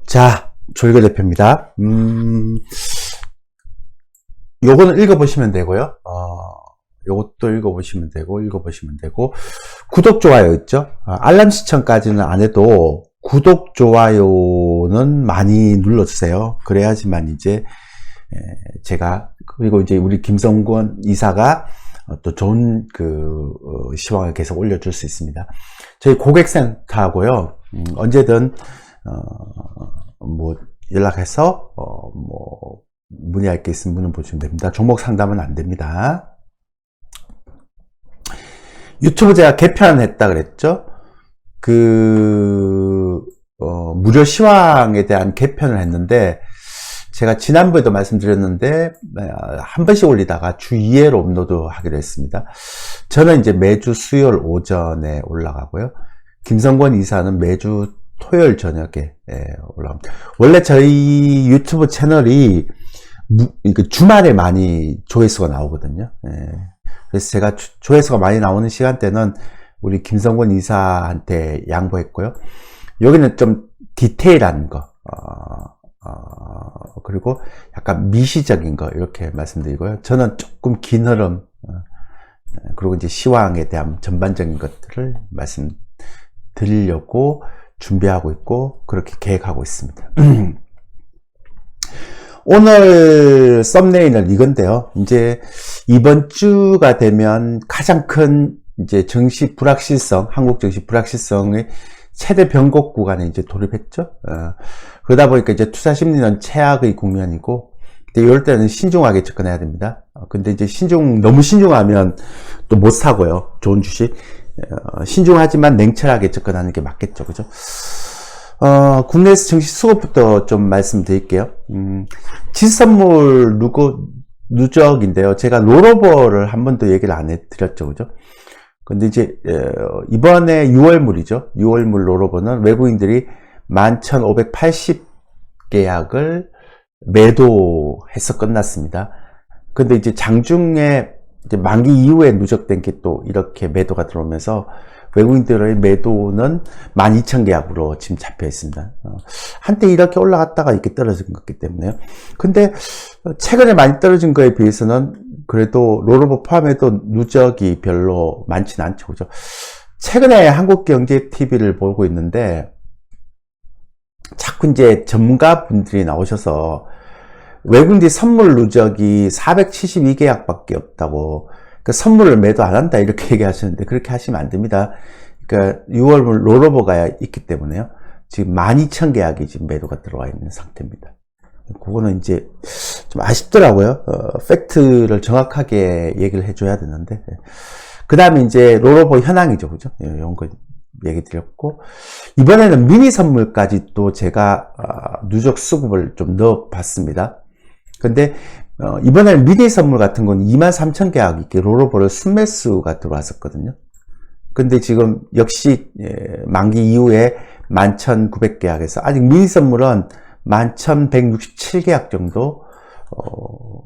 자, 조일거 대표입니다. 요거는 읽어보시면 되고요. 요것도 읽어보시면 되고, 구독, 좋아요 있죠? 알람 시청까지는 안 해도, 구독, 좋아요는 많이 눌러주세요. 그래야지만 이제, 제가, 그리고 이제 우리 김성권 이사가 또 좋은 시황을 계속 올려줄 수 있습니다. 저희 고객센터하고요, 언제든, 연락해서, 문의할 게 있으면 문을 보시면 됩니다. 종목 상담은 안 됩니다. 유튜브 제가 개편했다 그랬죠? 무료 시황에 대한 개편을 했는데, 제가 지난번에도 말씀드렸는데, 한 번씩 올리다가 주 2회로 업로드 하기로 했습니다. 저는 이제 매주 수요일 오전에 올라가고요. 김성권 이사는 매주 토요일 저녁에 올라옵니다. 원래 저희 유튜브 채널이 주말에 많이 조회수가 나오거든요. 그래서 제가 조회수가 많이 나오는 시간대는 우리 김성권 이사한테 양보했고요. 여기는 좀 디테일한 거, 그리고 약간 미시적인 거 이렇게 말씀드리고요. 저는 조금 긴 흐름, 그리고 이제 시황에 대한 전반적인 것들을 말씀드리려고 준비하고 있고 그렇게 계획하고 있습니다. 오늘 썸네일은 이건데요. 이제 이번 주가 되면 가장 큰 이제 증시 불확실성, 한국 증시 불확실성의 최대 변곡 구간에 이제 돌입했죠. 그러다 보니까 이제 투자 심리는 최악의 국면이고, 근데 이럴 때는 신중하게 접근해야 됩니다. 근데 이제 너무 신중하면 또 못 사고요. 좋은 주식. 신중하지만 냉철하게 접근하는 게 맞겠죠. 그죠? 국내에서 증시 수급부터 좀 말씀드릴게요. 지수선물 누적인데요. 제가 롤오버를 한 번도 얘기를 안 해드렸죠. 그죠? 근데 이제, 이번에 6월물이죠. 6월물 롤오버는 외국인들이 11,580 계약을 매도해서 끝났습니다. 근데 이제 장중에 이제 만기 이후에 누적된 게 또 이렇게 매도가 들어오면서 외국인들의 매도는 12,000 계약으로 지금 잡혀 있습니다. 한때 이렇게 올라갔다가 이렇게 떨어진 거기 때문에요. 근데 최근에 많이 떨어진 거에 비해서는 그래도 롤오버 포함해도 누적이 별로 많지는 않죠. 그죠? 최근에 한국경제TV를 보고 있는데 자꾸 이제 전문가분들이 나오셔서 외국인들이 선물 누적이 472계약밖에 없다고, 그 선물을 매도 안 한다 이렇게 얘기하시는데 그렇게 하시면 안 됩니다. 그러니까 6월 롤오버가 있기 때문에요. 지금 12,000계약이 지금 매도가 들어와 있는 상태입니다. 그거는 이제 좀 아쉽더라고요. 팩트를 정확하게 얘기를 해줘야 되는데. 그 다음에 이제 롤오버 현황이죠. 그죠? 이런 거 얘기 드렸고, 이번에는 미니 선물까지 또 제가 누적 수급을 좀 넣어 봤습니다. 근데 이번에는 미니 선물 같은 건 23,000 계약 이렇게 롤오버를 순매수가 들어왔었거든요. 근데 지금 역시 만기 이후에 11,900 계약에서 아직 미니 선물은 11,167 계약 정도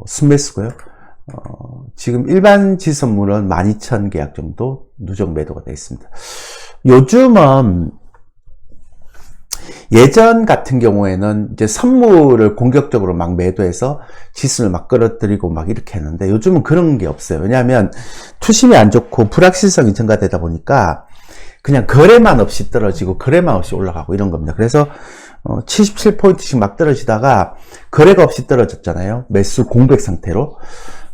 순매수고요. 지금 일반 지선물은 12,000 계약 정도 누적 매도가 되어 있습니다. 요즘은 예전 같은 경우에는 이제 선물을 공격적으로 막 매도해서 지수를 막 끌어들이고 막 이렇게 했는데 요즘은 그런 게 없어요. 왜냐하면 투심이 안 좋고 불확실성이 증가되다 보니까 그냥 거래만 없이 떨어지고 거래만 없이 올라가고 이런 겁니다. 그래서 77포인트씩 막 떨어지다가 거래가 없이 떨어졌잖아요. 매수 공백 상태로.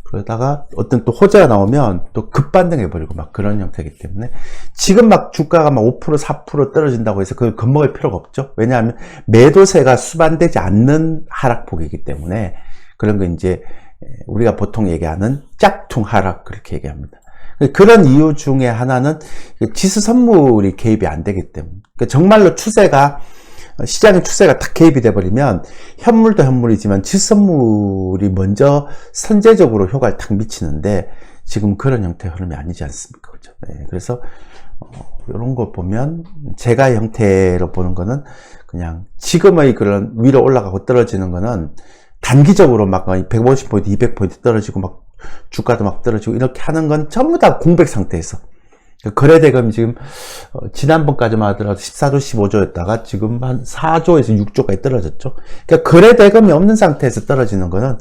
그러다가 어떤 또 호재가 나오면 또 급반등해버리고 막 그런 형태이기 때문에 지금 막 주가가 막 5% 4% 떨어진다고 해서 그걸 겁먹을 필요가 없죠. 왜냐하면 매도세가 수반되지 않는 하락폭이기 때문에 그런 거 이제 우리가 보통 얘기하는 짝퉁 하락 그렇게 얘기합니다. 그런 이유 중에 하나는 지수 선물이 개입이 안 되기 때문에, 그러니까 정말로 시장의 추세가 딱 개입이 돼버리면 현물도 현물이지만 지수선물이 먼저 선제적으로 효과를 딱 미치는데 지금 그런 형태의 흐름이 아니지 않습니까? 그죠? 네, 그래서 이런 거 보면 제가 형태로 보는 거는 그냥 지금의 그런 위로 올라가고 떨어지는 거는 단기적으로 막 150포인트, 200포인트 떨어지고 막 주가도 막 떨어지고 이렇게 하는 건 전부 다 공백 상태에서 거래대금이 지금 지난번까지만 하더라도 14조, 15조였다가 지금 한 4조에서 6조까지 떨어졌죠. 그러니까 거래대금이 없는 상태에서 떨어지는 거는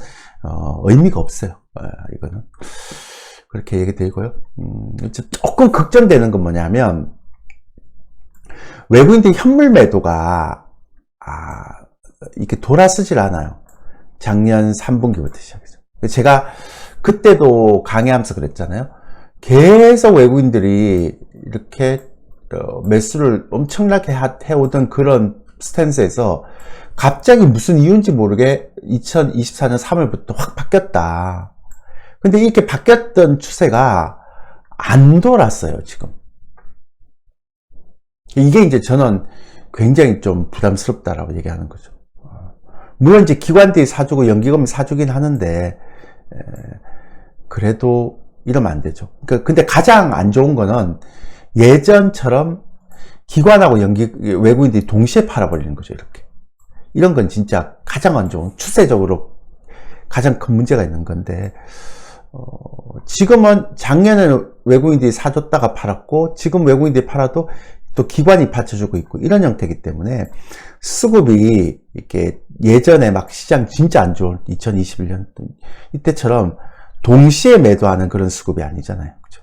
의미가 없어요. 이거는 그렇게 얘기되고요. 조금 걱정되는 건 뭐냐면 외국인들 현물 매도가 이렇게 돌아서질 않아요. 작년 3분기부터 시작해서. 제가 그때도 강의하면서 그랬잖아요. 계속 외국인들이 이렇게 매수를 엄청나게 해오던 그런 스탠스에서 갑자기 무슨 이유인지 모르게 2024년 3월부터 확 바뀌었다. 근데 이렇게 바뀌었던 추세가 안 돌았어요, 지금. 이게 이제 저는 굉장히 좀 부담스럽다라고 얘기하는 거죠. 물론 이제 기관들이 사주고 연기금을 사주긴 하는데, 그래도 이러면 안 되죠. 근데 가장 안 좋은 거는 예전처럼 기관하고 외국인들이 동시에 팔아버리는 거죠, 이렇게. 이런 건 진짜 가장 안 좋은, 추세적으로 가장 큰 문제가 있는 건데, 지금은 작년에는 외국인들이 사줬다가 팔았고, 지금 외국인들이 팔아도 또 기관이 받쳐주고 있고, 이런 형태이기 때문에 수급이 이렇게 예전에 막 시장 진짜 안 좋은 2021년 이때처럼 동시에 매도하는 그런 수급이 아니잖아요. 그죠?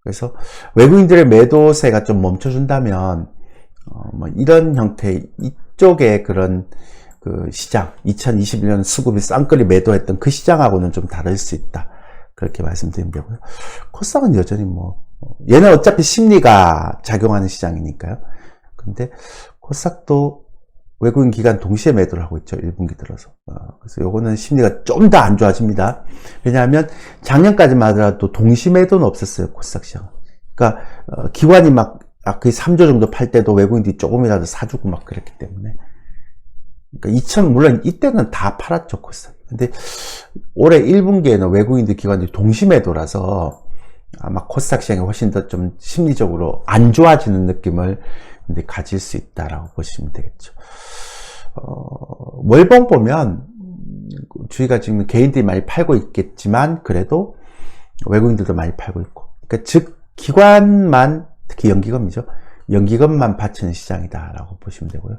그래서 외국인들의 매도세가 좀 멈춰준다면, 뭐 이런 형태, 이쪽에 그런 그 시장, 2021년 수급이 쌍끌이 매도했던 그 시장하고는 좀 다를 수 있다. 그렇게 말씀드리면 되고요. 코스닥은 여전히 얘는 어차피 심리가 작용하는 시장이니까요. 근데 코스닥도 외국인 기관 동시에 매도를 하고 있죠. 1분기 들어서. 그래서 요거는 심리가 좀 더 안 좋아집니다. 왜냐하면 작년까지만 하더라도 동시 매도는 없었어요. 코스닥 시장. 그러니까 기관이 막 거의 3조 정도 팔 때도 외국인들이 조금이라도 사주고 막 그랬기 때문에. 그러니까 물론 이때는 다 팔았죠. 코스닥. 근데 올해 1분기에는 외국인들 기관들이 동시 매도라서 아마 코스닥 시장이 훨씬 더 좀 심리적으로 안 좋아지는 느낌을 가질 수 있다라고 보시면 되겠죠. 월봉 보면 주위가 지금 개인들이 많이 팔고 있겠지만 그래도 외국인들도 많이 팔고 있고, 그러니까 즉 기관만, 특히 연기금이죠. 연기금만 받치는 시장이다라고 보시면 되고요.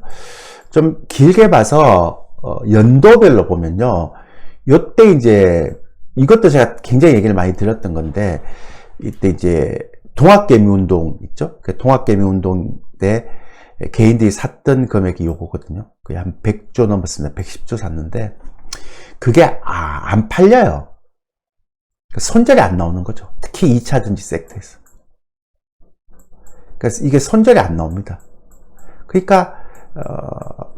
좀 길게 봐서 연도별로 보면요, 요때 이제 이것도 제가 굉장히 얘기를 많이 드렸던 건데, 이때 이제 동학개미 운동 있죠? 그 동학개미 운동 때 개인들이 샀던 금액이 요거거든요. 거의 한 100조 넘었습니다. 110조 샀는데 그게 안 팔려요. 손절이 안 나오는 거죠. 특히 2차전지 섹터에서. 그래서 이게 손절이 안 나옵니다. 그러니까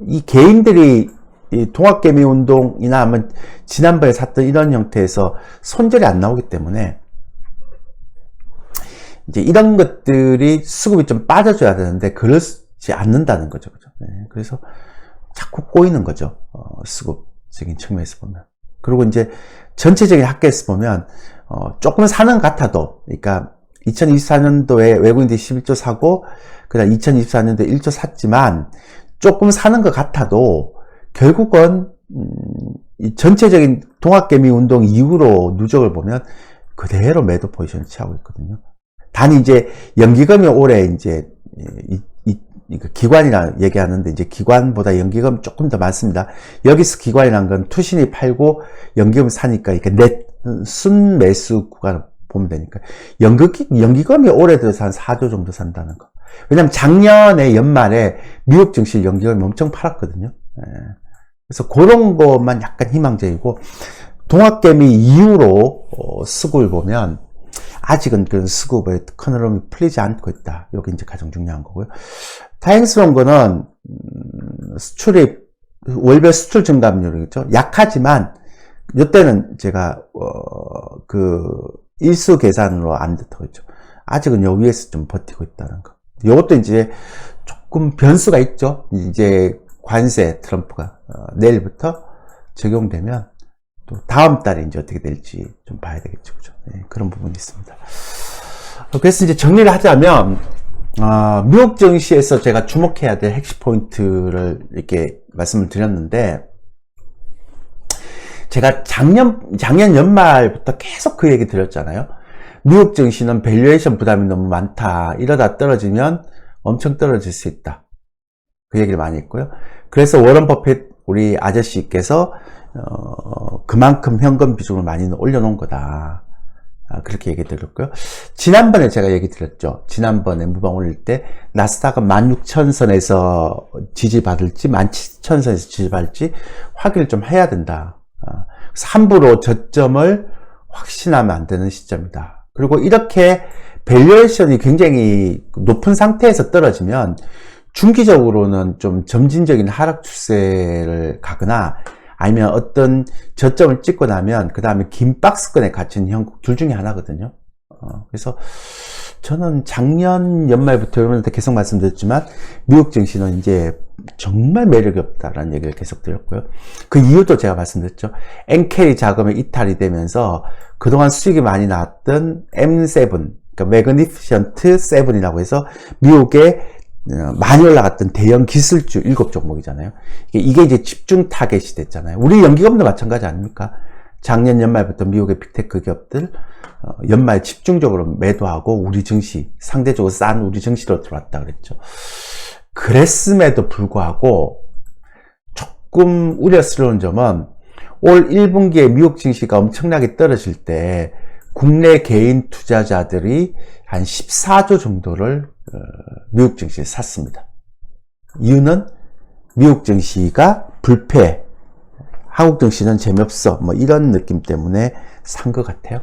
이 개인들이 이 동학개미 운동이나 한번 지난번에 샀던 이런 형태에서 손절이 안 나오기 때문에 이제 이런 것들이 수급이 좀 빠져줘야 되는데 그렇지 않는다는 거죠. 그죠? 네, 그래서 자꾸 꼬이는 거죠. 수급적인 측면에서 보면. 그리고 이제 전체적인 학계에서 보면 조금 사는 것 같아도, 그러니까 2024년도에 외국인들이 11조 사고 그다음 2024년도에 1조 샀지만 조금 사는 것 같아도 결국은 이 전체적인 동학개미 운동 이후로 누적을 보면 그대로 매도 포지션을 취하고 있거든요. 단 이제 연기금이 올해 이제 기관이라 얘기하는데 이제 기관보다 연기금 조금 더 많습니다. 여기서 기관이란 건 투신이 팔고 연기금 사니까 이렇게 넷 순매수 구간을 보면 되니까 연기금이 올해 들어서 한 4조 정도 산다는 거. 왜냐면 작년에 연말에 미국 증시 연기금이 엄청 팔았거든요. 그래서 그런 것만 약간 희망적이고, 동학개미 이후로 수급을 보면 아직은 그런 수급의 커널럼이 풀리지 않고 있다. 이게 이제 가장 중요한 거고요. 다행스러운 거는 수출이 월별 수출 증감률이죠. 약하지만 이때는 제가 그 일수 계산으로 안 됐다고 했죠. 아직은 요 위에서 좀 버티고 있다는 거. 이것도 이제 조금 변수가 있죠. 이제 관세 트럼프가 내일부터 적용되면 또 다음 달에 이제 어떻게 될지 좀 봐야 되겠죠. 그죠? 네, 그런 부분이 있습니다. 그래서 이제 정리를 하자면, 미국 증시에서 제가 주목해야 될 핵심 포인트를 이렇게 말씀을 드렸는데, 제가 작년 연말부터 계속 그 얘기 드렸잖아요. 미국 증시는 밸류에이션 부담이 너무 많다. 이러다 떨어지면 엄청 떨어질 수 있다. 그 얘기를 많이 했고요. 그래서 워런 버핏 우리 아저씨께서 그만큼 현금 비중을 많이 올려놓은 거다. 그렇게 얘기 드렸고요. 지난번에 제가 얘기 드렸죠. 지난번에 무방 올릴 때 나스닥은 16,000선에서 지지받을지 17,000선에서 지지받을지 확인을 좀 해야 된다. 그래서 함부로 저점을 확신하면 안 되는 시점이다. 그리고 이렇게 밸류에이션이 굉장히 높은 상태에서 떨어지면 중기적으로는 좀 점진적인 하락 추세를 가거나 아니면 어떤 저점을 찍고 나면 그 다음에 긴 박스권에 갇힌 형국 둘 중에 하나거든요. 그래서 저는 작년 연말부터 여러분한테 계속 말씀드렸지만 미국 증시는 이제 정말 매력이 없다라는 얘기를 계속 드렸고요. 그 이유도 제가 말씀드렸죠. 엔캐리 자금이 이탈이 되면서 그동안 수익이 많이 나왔던 M7, 그러니까 매그니피션트 7이라고 해서 미국의 많이 올라갔던 대형 기술주 7종목이잖아요. 이게 이제 집중 타겟이 됐잖아요. 우리 연기금도 마찬가지 아닙니까? 작년 연말부터 미국의 빅테크 기업들 연말 집중적으로 매도하고 우리 증시, 상대적으로 싼 우리 증시로 들어왔다 그랬죠. 그랬음에도 불구하고 조금 우려스러운 점은 올 1분기에 미국 증시가 엄청나게 떨어질 때 국내 개인 투자자들이 한 14조 정도를 미국 증시에 샀습니다. 이유는 미국 증시가 불패, 한국 증시는 재미없어, 뭐 이런 느낌 때문에 산 것 같아요.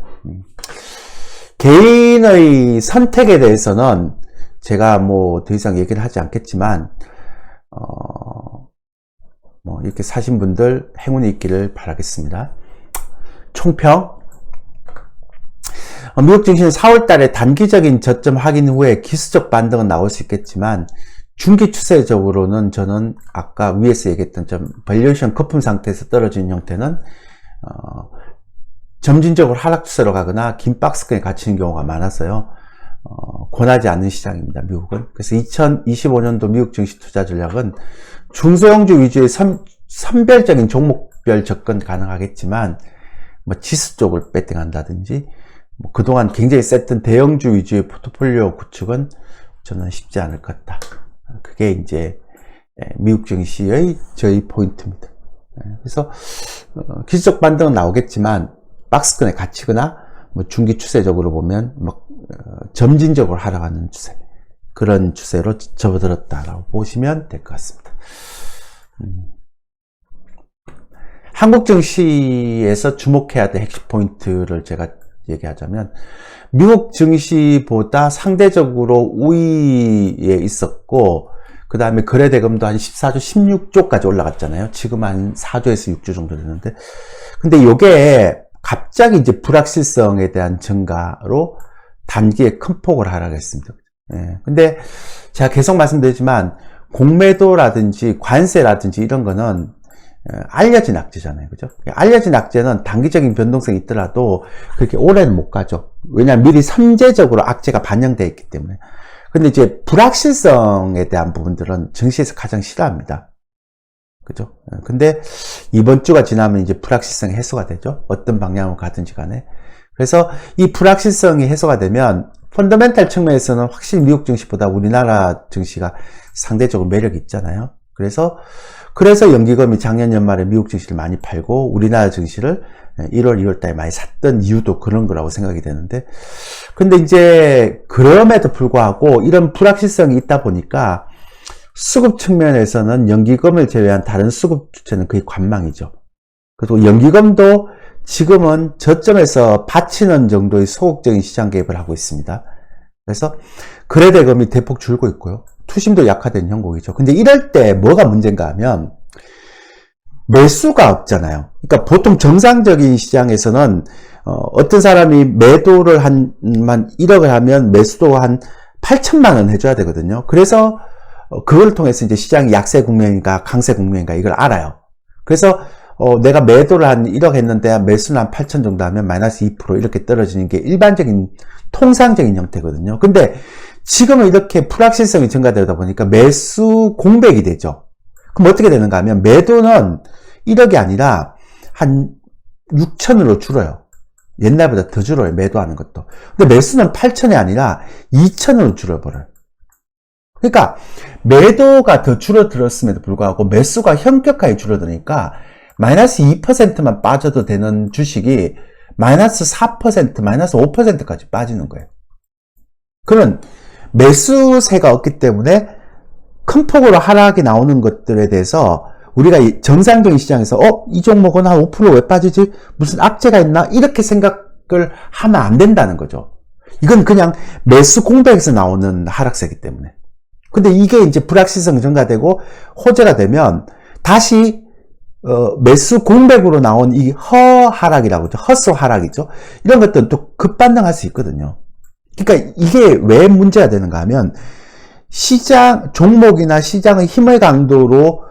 개인의 선택에 대해서는 제가 뭐 더 이상 얘기를 하지 않겠지만 뭐 이렇게 사신 분들 행운이 있기를 바라겠습니다. 총평. 미국 증시는 4월 달에 단기적인 저점 확인 후에 기술적 반등은 나올 수 있겠지만 중기 추세적으로는 저는 아까 위에서 얘기했던 좀 밸류에이션 거품 상태에서 떨어지는 형태는 점진적으로 하락 추세로 가거나 긴 박스권에 갇히는 경우가 많아서요. 권하지 않는 시장입니다. 미국은. 그래서 2025년도 미국 증시 투자 전략은 중소형주 위주의 선별적인 종목별 접근 가능하겠지만 뭐 지수 쪽을 배팅한다든지 뭐 그동안 굉장히 셌던 대형주 위주의 포트폴리오 구축은 저는 쉽지 않을 것 같다. 그게 이제 미국 증시의 저희 포인트입니다. 그래서 기술적 반등은 나오겠지만 박스권에 갇히거나 뭐 중기 추세적으로 보면 막 점진적으로 하락하는 추세, 그런 추세로 접어들었다라고 보시면 될 것 같습니다. 한국 증시에서 주목해야 될 핵심 포인트를 제가 얘기하자면 미국 증시보다 상대적으로 우위에 있었고 그 다음에 거래대금도 한 14조, 16조까지 올라갔잖아요. 지금 한 4조에서 6조 정도 되는데 근데 이게 갑자기 이제 불확실성에 대한 증가로 단기에 큰 폭으로 하락했습니다. 근데 제가 계속 말씀드리지만 공매도라든지 관세라든지 이런 거는 알려진 악재잖아요. 그죠? 알려진 악재는 단기적인 변동성이 있더라도 그렇게 오래는 못 가죠. 왜냐하면 미리 선제적으로 악재가 반영되어 있기 때문에. 근데 이제 불확실성에 대한 부분들은 증시에서 가장 싫어합니다. 그죠? 근데 이번 주가 지나면 이제 불확실성이 해소가 되죠. 어떤 방향으로 가든지 간에. 그래서 이 불확실성이 해소가 되면 펀더멘탈 측면에서는 확실히 미국 증시보다 우리나라 증시가 상대적으로 매력이 있잖아요. 그래서 연기금이 작년 연말에 미국 증시를 많이 팔고 우리나라 증시를 1월, 2월 달에 많이 샀던 이유도 그런 거라고 생각이 되는데, 근데 이제 그럼에도 불구하고 이런 불확실성이 있다 보니까 수급 측면에서는 연기금을 제외한 다른 수급 주체는 거의 관망이죠. 그리고 연기금도 지금은 저점에서 받치는 정도의 소극적인 시장 개입을 하고 있습니다. 그래서 거래대금이 대폭 줄고 있고요. 투심도 약화된 형국이죠. 근데 이럴 때 뭐가 문제인가 하면 매수가 없잖아요. 그러니까 보통 정상적인 시장에서는 어떤 사람이 매도를 한 1억을 하면 매수도 한 8천만 원 해줘야 되거든요. 그래서 그걸 통해서 이제 시장이 약세 국면인가 강세 국면인가 이걸 알아요. 그래서 내가 매도를 한 1억 했는데 매수는 한 8천 정도 하면 마이너스 2% 이렇게 떨어지는 게 일반적인 통상적인 형태거든요. 근데 지금은 이렇게 불확실성이 증가되다 보니까 매수 공백이 되죠. 그럼 어떻게 되는가 하면 매도는 1억이 아니라 한 6천으로 줄어요. 옛날보다 더 줄어요. 매도하는 것도. 근데 매수는 8천이 아니라 2천으로 줄어버려요. 그러니까 매도가 더 줄어들었음에도 불구하고 매수가 현격하게 줄어드니까 마이너스 2%만 빠져도 되는 주식이 마이너스 4%, 마이너스 5%까지 빠지는 거예요. 그러면 매수세가 없기 때문에 큰 폭으로 하락이 나오는 것들에 대해서 우리가 정상적인 시장에서 이 종목은 한 5% 왜 빠지지? 무슨 악재가 있나? 이렇게 생각을 하면 안 된다는 거죠. 이건 그냥 매수 공백에서 나오는 하락세이기 때문에. 근데 이게 이제 불확실성이 증가되고 호재가 되면 다시 매수 공백으로 나온 이 허하락이라고 하죠. 허스 하락이죠. 이런 것들은 또 급반등할 수 있거든요. 그러니까 이게 왜 문제가 되는가 하면 시장 종목이나 시장의 힘의 강도로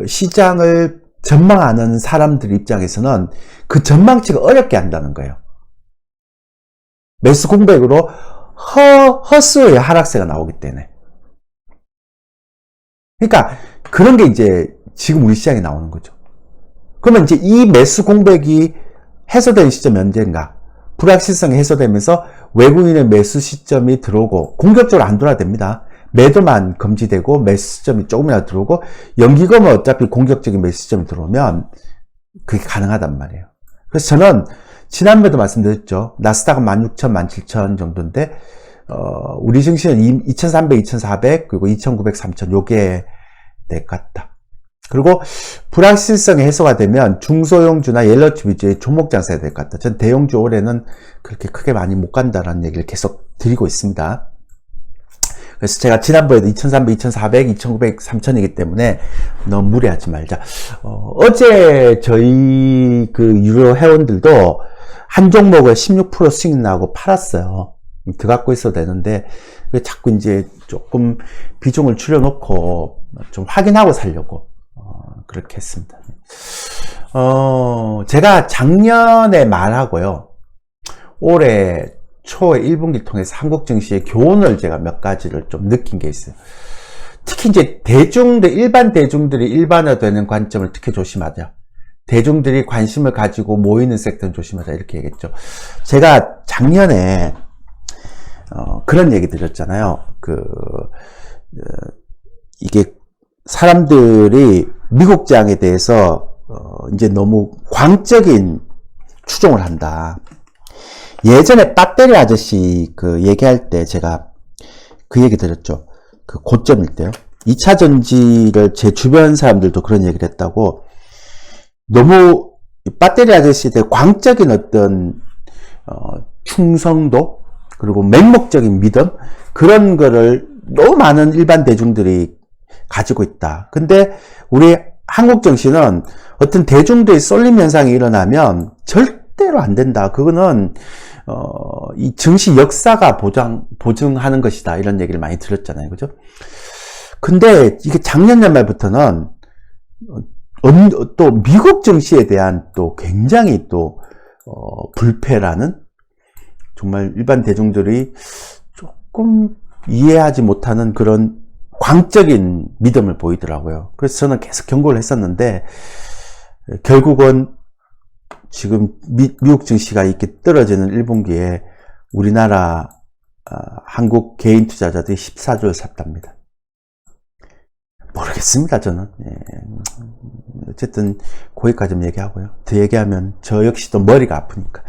시장을 전망하는 사람들 입장에서는 그 전망치가 어렵게 한다는 거예요. 매수 공백으로 허수의 하락세가 나오기 때문에. 그러니까 그런 게 이제 지금 우리 시장에 나오는 거죠. 그러면 이제 이 매수 공백이 해소된 시점이 언젠가? 불확실성이 해소되면서 외국인의 매수 시점이 들어오고 공격적으로 안 돌아야 됩니다. 매도만 금지되고 매수 시점이 조금이라도 들어오고 연기금은 어차피 공격적인 매수 시점이 들어오면 그게 가능하단 말이에요. 그래서 저는 지난번에도 말씀드렸죠. 나스닥은 16,000, 17,000 정도인데 우리 증시는 2,300, 2,400 그리고 2,900, 3,000 요게 될 것 같다. 그리고 불확실성이 해소가 되면 중소형주나 옐러칩 위주의 종목 장사가 될 것 같다. 전 대형주 올해는 그렇게 크게 많이 못 간다라는 얘기를 계속 드리고 있습니다. 그래서 제가 지난번에도 2,300, 2,400, 2,900, 3,000이기 때문에 너무 무리하지 말자. 어제 저희 그 유료 회원들도 한 종목을 16% 수익 나고 팔았어요. 더 갖고 있어도 되는데 자꾸 이제 조금 비중을 줄여놓고 좀 확인하고 살려고 그렇게 했습니다. 제가 작년에 말하고요. 올해 초에 1분기를 통해서 한국 증시의 교훈을 제가 몇 가지를 좀 느낀 게 있어요. 특히 이제 일반 대중들이 일반화되는 관점을 특히 조심하자. 대중들이 관심을 가지고 모이는 섹터는 조심하자. 이렇게 얘기했죠. 제가 작년에 그런 얘기 드렸잖아요. 이게 사람들이 미국 장에 대해서 이제 너무 광적인 추종을 한다. 예전에 배터리 아저씨 얘기할 때 제가 그 얘기 드렸죠. 그 고점일 때요. 2차 전지를 제 주변 사람들도 그런 얘기를 했다고. 너무 배터리 아저씨에 대해 광적인 어떤 충성도 그리고 맹목적인 믿음 그런 거를 너무 많은 일반 대중들이 가지고 있다. 근데 우리 한국 증시는 어떤 대중들의 쏠림 현상이 일어나면 절대로 안 된다. 그거는 이 증시 역사가 보증하는 것이다. 이런 얘기를 많이 들었잖아요. 그죠? 근데 이게 작년 연말부터는 또 미국 증시에 대한 또 굉장히 또 불패라는 정말 일반 대중들이 조금 이해하지 못하는 그런 광적인 믿음을 보이더라고요. 그래서 저는 계속 경고를 했었는데 결국은 지금 미국 증시가 이렇게 떨어지는 1분기에 우리나라 한국 개인 투자자들이 14조를 샀답니다. 모르겠습니다. 저는. 어쨌든 거기까지 얘기하고요. 더 얘기하면 저 역시도 머리가 아프니까.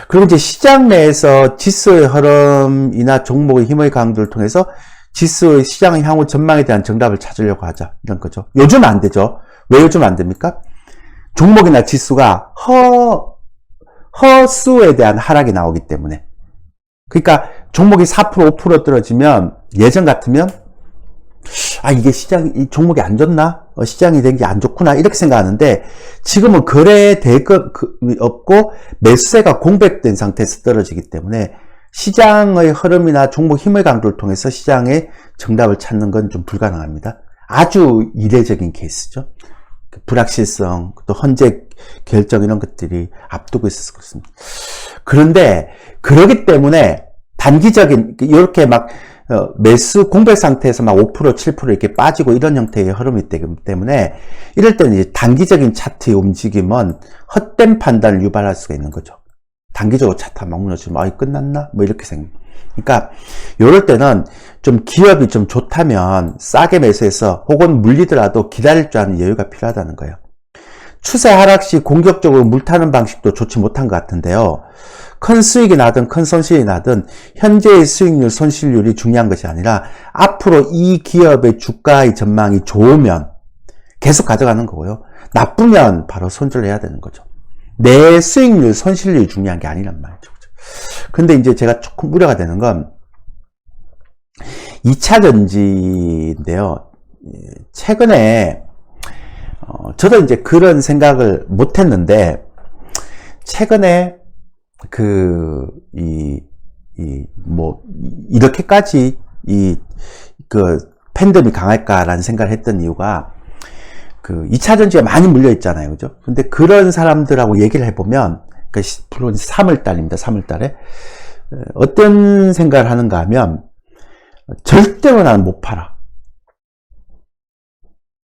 그리고 이제 시장 내에서 지수의 흐름이나 종목의 힘의 강도를 통해서 지수의 시장의 향후 전망에 대한 정답을 찾으려고 하자. 이런 거죠. 요즘 안 되죠. 왜 요즘 안 됩니까? 종목이나 지수가 허수에 대한 하락이 나오기 때문에. 그러니까 종목이 4%, 5% 떨어지면 예전 같으면 이게 이 종목이 안 좋나? 시장이 된 게 안 좋구나. 이렇게 생각하는데 지금은 거래 대금이 없고 매수세가 공백된 상태에서 떨어지기 때문에 시장의 흐름이나 종목 힘의 강도를 통해서 시장의 정답을 찾는 건 좀 불가능합니다. 아주 이례적인 케이스죠. 불확실성, 또 헌재 결정 이런 것들이 앞두고 있어서 그렇습니다. 그런데 그러기 때문에 단기적인 이렇게 막 매수 공백 상태에서 막 5%, 7% 이렇게 빠지고 이런 형태의 흐름이 되기 때문에 이럴 때는 이제 단기적인 차트의 움직임은 헛된 판단을 유발할 수가 있는 거죠. 단기적으로 차 타면 막 무너지면 끝났나? 뭐 이렇게 그러니까 요럴 때는 좀 기업이 좀 좋다면 싸게 매수해서 혹은 물리더라도 기다릴 줄 아는 여유가 필요하다는 거예요. 추세 하락 시 공격적으로 물타는 방식도 좋지 못한 것 같은데요. 큰 수익이 나든 큰 손실이 나든 현재의 수익률, 손실률이 중요한 것이 아니라 앞으로 이 기업의 주가의 전망이 좋으면 계속 가져가는 거고요. 나쁘면 바로 손절을 해야 되는 거죠. 내 수익률, 손실률이 중요한 게 아니란 말이죠. 근데 이제 제가 조금 우려가 되는 건 2차 전지인데요. 최근에 저도 이제 그런 생각을 못 했는데 최근에 이렇게까지 팬덤이 강할까라는 생각을 했던 이유가 2차 전지가 많이 물려 있잖아요. 그죠? 근데 그런 사람들하고 얘기를 해보면, 물론 3월달입니다. 3월달에. 어떤 생각을 하는가 하면, 절대로 나는 못 팔아.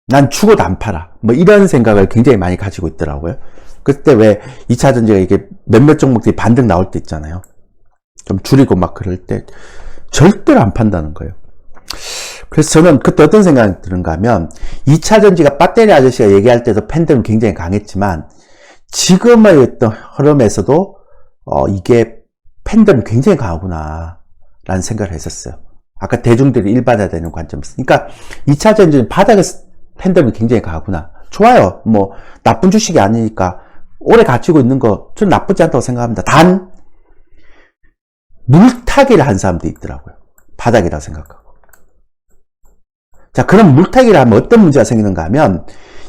난 죽어도 안 팔아. 뭐 이런 생각을 굉장히 많이 가지고 있더라고요. 그때 왜 2차 전지가 이게 몇몇 종목들이 반등 나올 때 있잖아요. 좀 줄이고 막 그럴 때 절대로 안 판다는 거예요. 그래서 저는 그때 어떤 생각이 드는가 하면 2차 전지가 배터리 아저씨가 얘기할 때도 팬덤이 굉장히 강했지만 지금의 어떤 흐름에서도 이게 팬덤이 굉장히 강하구나 라는 생각을 했었어요. 아까 대중들이 일반화되는 관점에서. 그러니까 2차 전지는 바닥에서 팬덤이 굉장히 강하구나. 좋아요. 뭐 나쁜 주식이 아니니까 오래 가지고 있는 거 전 나쁘지 않다고 생각합니다. 단 물타기를 한 사람도 있더라고요. 바닥이라고 생각하고. 자, 그럼 물타기를 하면 어떤 문제가 생기는가 하면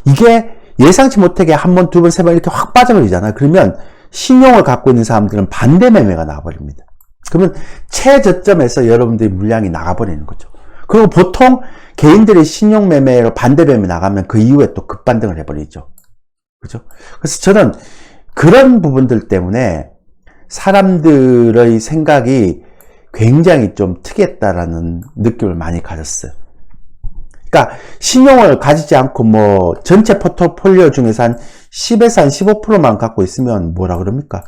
이게 예상치 못하게 한 번, 두 번, 세 번 이렇게 확 빠져버리잖아요. 그러면 신용을 갖고 있는 사람들은 반대 매매가 나와버립니다. 그러면 최저점에서 여러분들의 물량이 나가버리는 거죠. 그리고 보통 개인들의 신용 매매로 반대 매매 나가면 그 이후에 또 급반등을 해버리죠. 그죠? 그래서 저는 그런 부분들 때문에 사람들의 생각이 굉장히 좀 특이했다라는 느낌을 많이 가졌어요. 그러니까 신용을 가지지 않고 뭐 전체 포트폴리오 중에서 한 10에서 한 15%만 갖고 있으면 뭐라 그럽니까?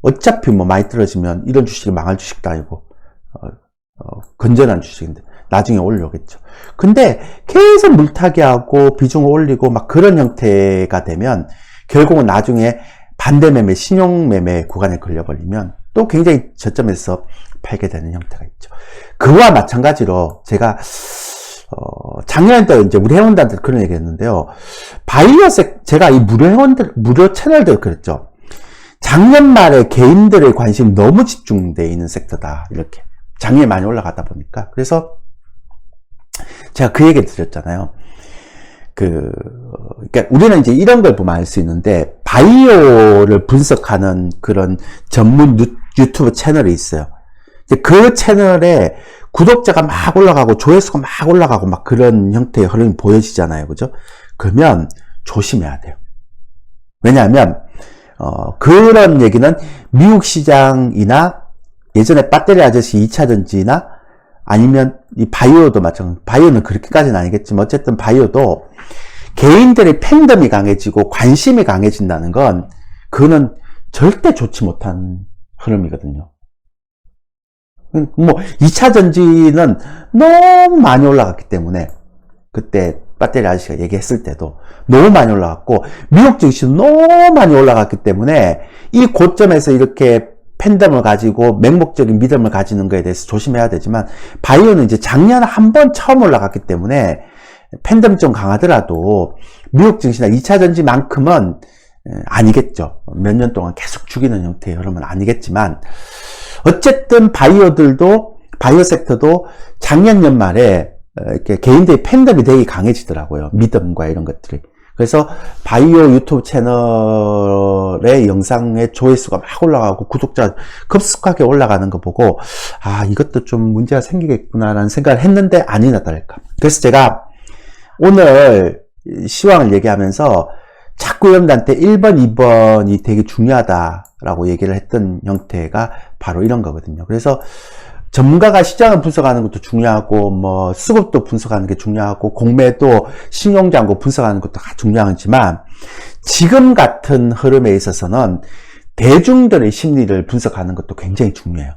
어차피 뭐 많이 떨어지면 이런 주식이 망할 주식도 아니고 건전한 주식인데 나중에 올려오겠죠. 근데 계속 물타기하고 비중을 올리고 막 그런 형태가 되면 결국은 나중에 반대매매, 신용매매 구간에 걸려버리면 또 굉장히 저점에서 팔게 되는 형태가 있죠. 그와 마찬가지로 제가 작년에 이제 우리 회원들한테 그런 얘기 했는데요. 제가 이 무료 채널들 그랬죠. 작년 말에 개인들의 관심이 너무 집중되어 있는 섹터다. 이렇게. 작년에 많이 올라가다 보니까. 그래서 제가 그 얘기를 드렸잖아요. 그러니까 우리는 이제 이런 걸 보면 알 수 있는데, 바이오를 분석하는 그런 전문 유튜브 채널이 있어요. 그 채널에 구독자가 막 올라가고 조회수가 막 올라가고 막 그런 형태의 흐름이 보여지잖아요. 그죠? 그러면 조심해야 돼요. 왜냐하면 그런 얘기는 미국 시장이나 예전에 배터리 아저씨 2차 전지나 아니면 이 바이오도 마찬가지. 바이오는 그렇게까지는 아니겠지만 어쨌든 바이오도 개인들의 팬덤이 강해지고 관심이 강해진다는 건 그거는 절대 좋지 못한 흐름이거든요. 뭐 2차 전지는 너무 많이 올라갔기 때문에 그때 배터리 아저씨가 얘기했을 때도 너무 많이 올라갔고 미국 증시도 너무 많이 올라갔기 때문에 이 고점에서 이렇게 팬덤을 가지고 맹목적인 믿음을 가지는 것에 대해서 조심해야 되지만 바이오는 이제 작년에 한 번 처음 올라갔기 때문에 팬덤이 좀 강하더라도 미국 증시나 2차 전지만큼은 아니겠죠. 몇 년 동안 계속 죽이는 형태의 흐름은 아니겠지만 어쨌든 바이오 섹터도 작년 연말에 이렇게 개인들의 팬덤이 되게 강해지더라고요. 믿음과 이런 것들이. 그래서 바이오 유튜브 채널의 영상의 조회수가 막 올라가고 구독자 급속하게 올라가는 거 보고 이것도 좀 문제가 생기겠구나라는 생각을 했는데 아니나 다를까. 그래서 제가 오늘 시황을 얘기하면서 자꾸 여러분들한테 1번, 2번이 되게 중요하다라고 얘기를 했던 형태가 바로 이런 거거든요. 그래서 전문가가 시장을 분석하는 것도 중요하고, 뭐, 수급도 분석하는 게 중요하고, 공매도, 신용장고 분석하는 것도 다 중요하지만, 지금 같은 흐름에 있어서는 대중들의 심리를 분석하는 것도 굉장히 중요해요.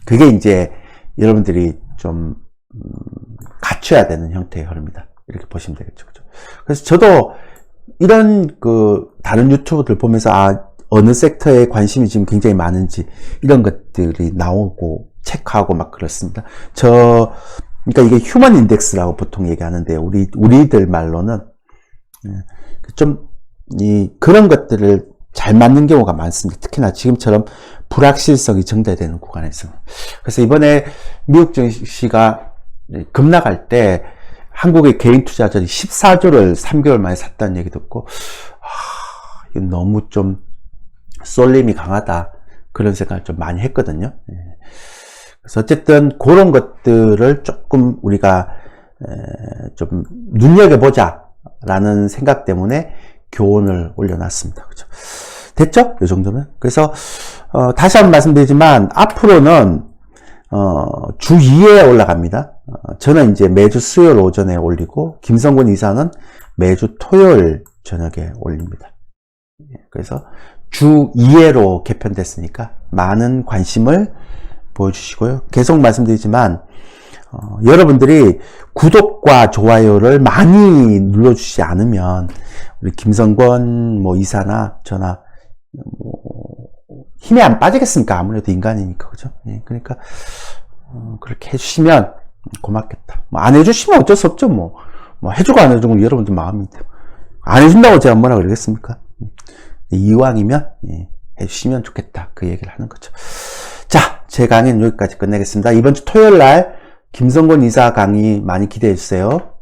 그게 이제 여러분들이 좀 갖춰야 되는 형태의 흐름이다. 이렇게 보시면 되겠죠. 그죠? 그래서 저도 이런 다른 유튜버들 보면서 어느 섹터에 관심이 지금 굉장히 많은지 이런 것들이 나오고 체크하고 막 그렇습니다. 그러니까 이게 휴먼 인덱스라고 보통 얘기하는데 우리들 말로는 좀 그런 것들을 잘 맞는 경우가 많습니다. 특히나 지금처럼 불확실성이 증대되는 구간에서. 그래서 이번에 미국 증시가 급락할 때 한국의 개인 투자자들이 14조를 3개월 만에 샀다는 얘기 듣고 이건 너무 좀 쏠림이 강하다 그런 생각을 좀 많이 했거든요. 그래서 어쨌든 그런 것들을 조금 우리가 좀 눈여겨보자 라는 생각 때문에 교훈을 올려놨습니다. 그렇죠? 됐죠? 이 정도면. 그래서 다시 한번 말씀드리지만 앞으로는 주 2회 올라갑니다. 저는 이제 매주 수요일 오전에 올리고 김성근 이사는 매주 토요일 저녁에 올립니다. 그래서 주 2회로 개편됐으니까 많은 관심을 보여주시고요. 계속 말씀드리지만 여러분들이 구독과 좋아요를 많이 눌러주시지 않으면 우리 김성권 이사나 저나 힘이 안 빠지겠습니까? 아무래도 인간이니까, 그죠? 예, 그러니까 그렇게 해주시면 고맙겠다. 안 해주시면 어쩔 수 없죠. 해주고 안 해주고 여러분들 마음인데 안 해준다고 제가 뭐라 그러겠습니까? 이왕이면 해주시면 좋겠다. 그 얘기를 하는 거죠. 자, 제 강의는 여기까지 끝내겠습니다. 이번 주 토요일 날 김성권 이사 강의 많이 기대해 주세요.